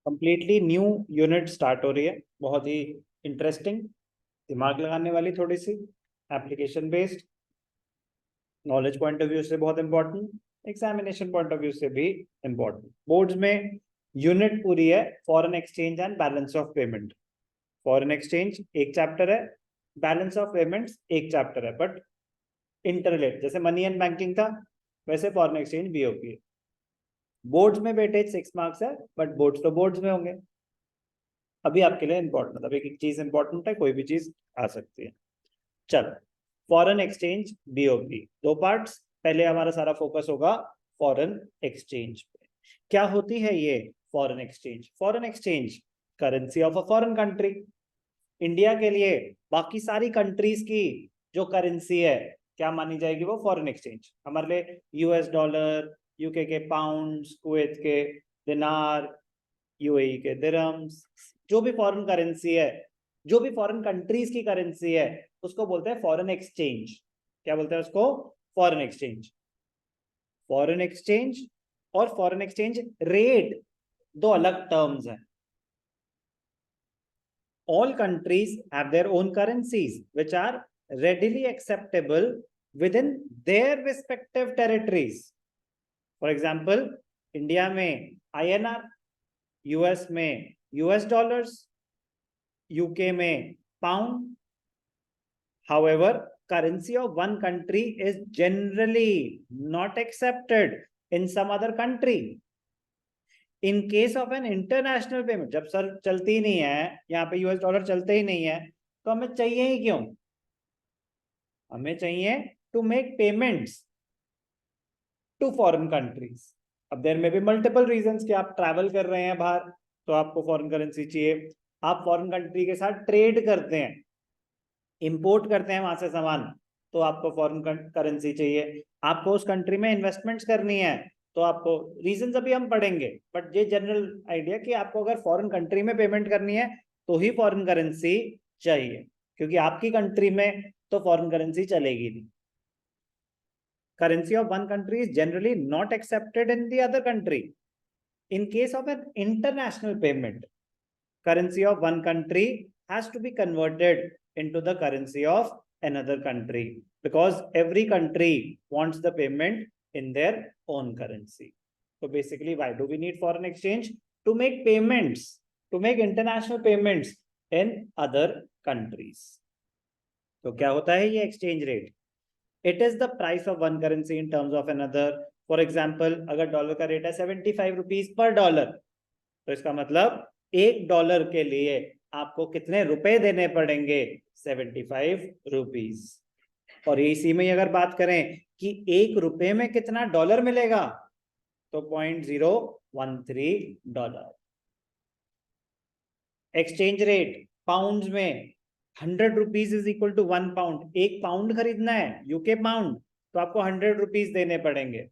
Completely new unit start हो रही है, बहुत ही इंटरेस्टिंग, दिमाग लगाने वाली, थोड़ी सी application based, knowledge point of view से बहुत important, examination point of view से भी इंपॉर्टेंट। बोर्ड्स में यूनिट पूरी है foreign exchange and balance of payment. Foreign exchange एक चैप्टर है, बैलेंस ऑफ पेमेंट्स एक चैप्टर है, बट इंटरलेट, जैसे मनी एंड बैंकिंग था वैसे फॉरेन एक्सचेंज भी होगी। बोर्ड्स में वेटेज 6 मार्क्स है, बट बोर्ड्स तो बोर्ड्स में होंगे। अभी आपके लिए इंपॉर्टेंट, अभी एक चीज इंपॉर्टेंट है, कोई भी चीज आ सकती है। चलो, फॉरेन एक्सचेंज बीओपी, दो पार्ट्स। पहले हमारा सारा फोकस होगा फॉरेन एक्सचेंज पे। क्या होती है ये foreign exchange? Foreign exchange currency of a foreign country. India के लिए बाकी सारी कंट्रीज की जो करेंसी है क्या मानी जाएगी? वो फॉरेन एक्सचेंज। हमारे लिए यूएस डॉलर, यूके के पाउंड्स, कुवैत के दिनार, यूएई के दिरहम्स, जो भी फॉरेन करेंसी है, जो भी फॉरेन कंट्रीज की करेंसी है, उसको बोलते हैं फॉरेन एक्सचेंज। क्या बोलते हैं उसको? Foreign exchange. फॉरेन एक्सचेंज और फॉरेन एक्सचेंज रेट दो अलग टर्म्स हैं। All countries have their own currencies which are readily acceptable within their respective territories. For example, India में INR, US में US dollars, UK में pound. However, currency of one country is generally not accepted in some other country. In case of an international payment, जब sir चलती ही नहीं है, यहाँ पे US dollar चलते ही नहीं है, तो हमें चाहिए ही क्यों? हमें चाहिए to make payments to foreign countries. अब देयर में भी मल्टीपल रीजंस कि आप ट्रैवल कर रहे हैं बाहर तो आपको फॉरेन करेंसी चाहिए, आप फॉरेन कंट्री के साथ ट्रेड करते हैं, इंपोर्ट करते हैं वहां से सामान, तो आपको फॉरेन करेंसी चाहिए, आपको उस कंट्री में इन्वेस्टमेंट्स करनी है तो आपको, रीजंस अभी हम पढ़ेंगे, बट ये जनरल आइडिया कि आपको अगर फॉरेन कंट्री में पेमेंट करनी है तो ही फॉरेन करेंसी चाहिए, क्योंकि आपकी कंट्री में तो फॉरेन करेंसी चलेगी नहीं। Currency of one country is generally not accepted in the other country. In case of an international payment, currency of one country has to be converted into the currency of another country because every country wants the payment in their own currency. So basically, why do we need foreign exchange? To make payments, to make international payments in other countries. तो क्या होता है ये exchange rate? It is the price of one currency in terms of another. For example, अगर dollar का rate है 75 rupees per dollar, तो इसका मतलब $1 के लिए आपको कितने रुपए देने पड़ेंगे? 75 रुपीज। और इसी में अगर बात करें कि $1 में कितना डॉलर मिलेगा, तो $0.013। एक्सचेंज रेट पाउंड्स में 100 rupees is equal to 1 pound. एक पाउंड खरीदना है यूके पाउंड, तो आपको 100 रुपीज देने पड़ेंगे।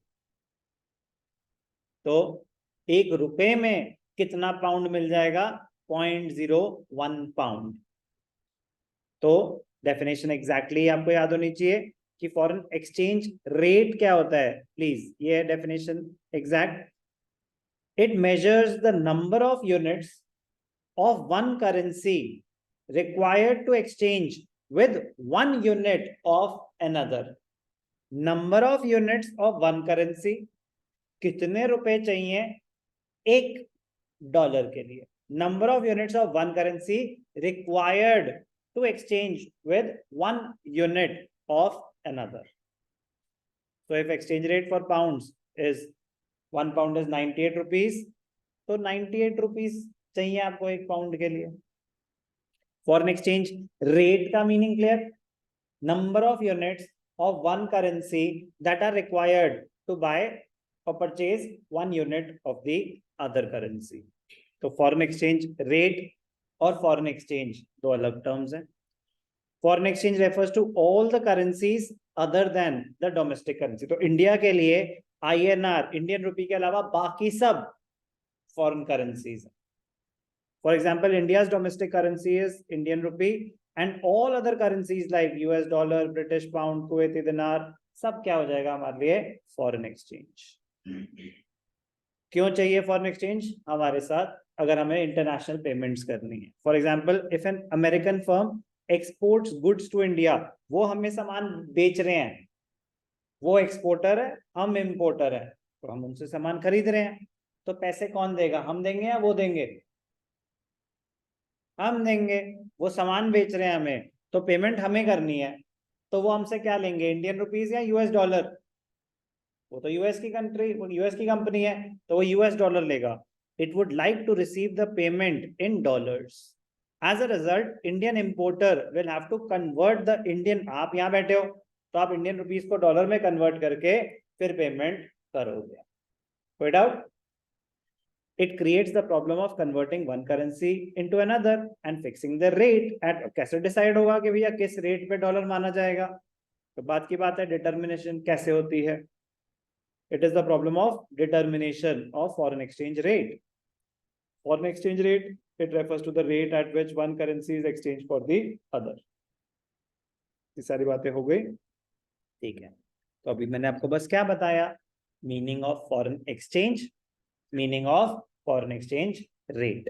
तो $1 में कितना पाउंड मिल जाएगा? 0.01 पाउंड। तो डेफिनेशन एग्जैक्टली आपको याद होनी चाहिए कि फॉरेन एक्सचेंज रेट क्या होता है। प्लीज, ये है definition exact. It measures the number of units of one currency required to exchange with 1 unit of another. Number of units of one currency, कितने रुपए चाहिए $1 के लिए? Number of units of one currency required to exchange with 1 unit of another. So if exchange rate for pounds is 1 pound is 98 rupees, तो 98 rupees चाहिए आपको 1 pound के लिए। फॉरेन एक्सचेंज रेट का meaning clear? Number of units of one currency that are required to buy और purchase 1 unit of the other currency. तो foreign exchange rate और foreign exchange दो अलग टर्म्स हैं। Foreign exchange refers to all the currencies other than the domestic currency. तो India के लिए INR, Indian rupee के अलावा बाकी सब फॉरेन करेंसीज हैं। For example, India's domestic currency is Indian rupee and all other currencies like US dollar, British pound, Kuwaiti dinar, सब क्या हो जाएगा हमारे लिए? Foreign exchange. क्यों चाहिए फॉरेन एक्सचेंज? हमारे साथ अगर हमें इंटरनेशनल पेमेंट्स करनी है, for example if an American firm exports goods to India, वो हमें सामान बेच रहे हैं, वो एक्सपोर्टर है, हम इम्पोर्टर है, तो हम उनसे सामान खरीद रहे हैं, तो पैसे कौन देगा? हम देंगे या वो देंगे? हम देंगे। वो सामान बेच रहे हैं हमें, तो पेमेंट हमें करनी है, तो वो हमसे क्या लेंगे? इंडियन रुपीज या यूएस डॉलर? वो तो यूएस की कंट्री, यूएस की कंपनी है, तो वो यूएस डॉलर लेगा। It would like to receive the payment in dollars. As a result Indian importer will have to convert the Indian, आप यहाँ बैठे हो तो आप इंडियन रुपीज को डॉलर में कन्वर्ट करके फिर पेमेंट करोगे। कोई doubt? It creates the problem of converting one currency into another and fixing the rate at, कैसे डिसाइड होगा कि भैया किस रेट पे डॉलर माना जाएगा? तो बात की बात है, डिटर्मिनेशन कैसे होती है? It is the problem of determination of foreign exchange rate. Foreign exchange rate, it refers to the rate at which one currency is exchanged for the other. ये सारी बातें हो गई, ठीक है। तो अभी मैंने आपको बस क्या बताया? Meaning of foreign exchange, meaning of foreign exchange rate.